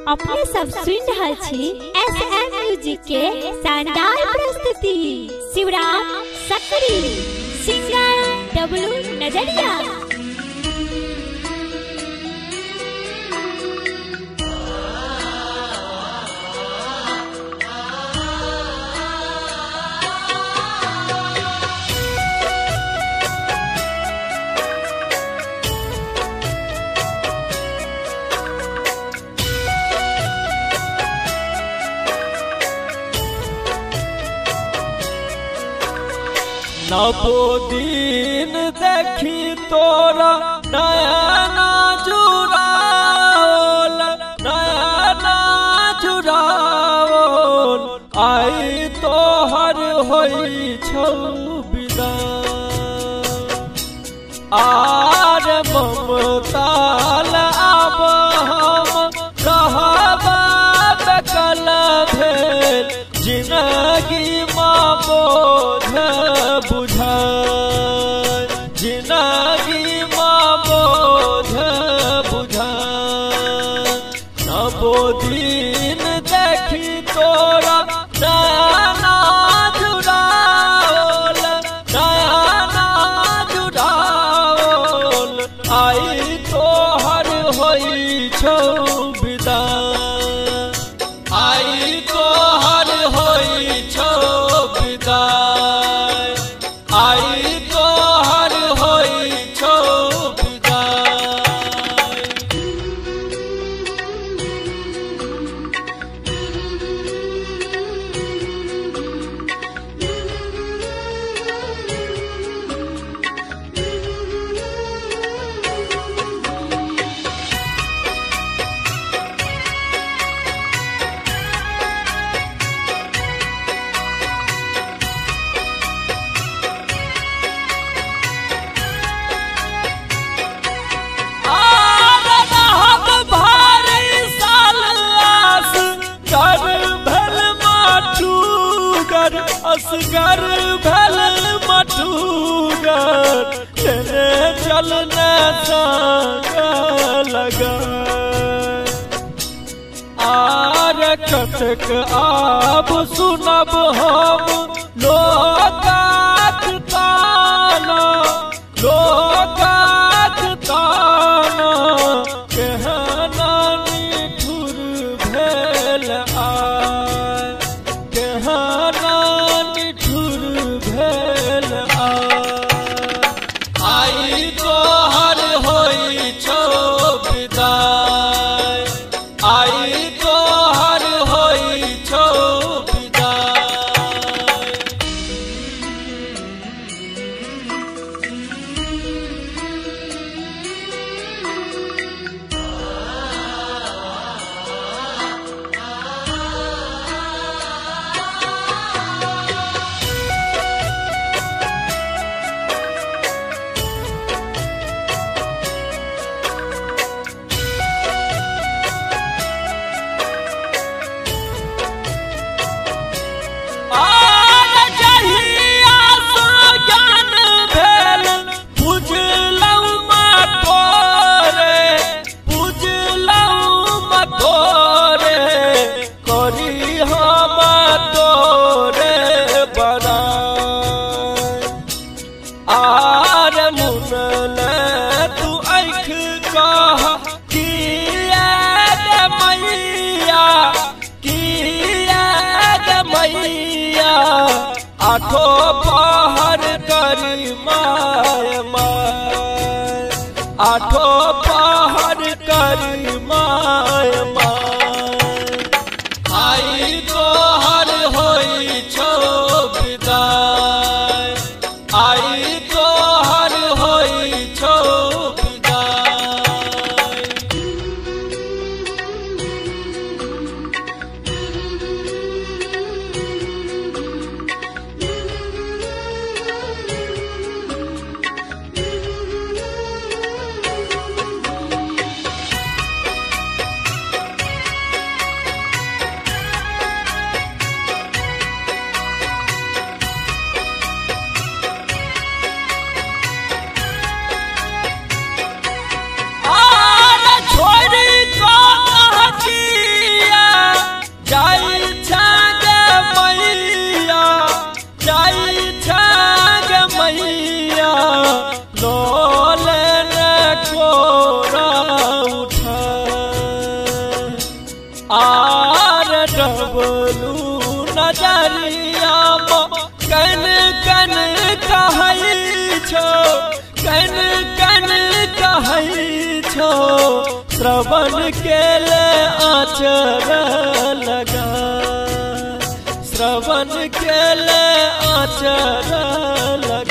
अपने सब सुन रहा छी एसएम म्यूजिक के शानदार प्रस्तुति शिवराम सक्री सिंगर डब्लू नजरिया। नबो दिन देखी तोरा नयना जुड़ावल नयना जुड़ावल आई तोहर होई छौ विदा आर ममताल आब हम रहबा बेकल भेल जिंदगी माँ बोझ बुझाय जिंदगी माँ बोझ बुझाय। नबो दिन देखी तोरा नयना जुड़ावल नयना जुड़ावल आई तोहर होई छौ विदा आई तोहर होई छौ विदा आई तोहर होई छौ विदा। असगर भल मटूगर तेरे चलने संग लगा आर कटक आब सुनब हम लोकात ताना लोकात ताना केहना निठुर भेल आय केहना आई तोहर होई छौ विदा आई तोहर होई छौ विदा। आर मुनले तू आँख कह किया गे मैया किया गे मैया आठो पहर करी माय माय आठो पहर करी माय माय आई तोहर होई छौ विदा आई तोहर होई छौ विदा। श्रवण के ले आचर लगा, श्रवण के ले आचर लगा।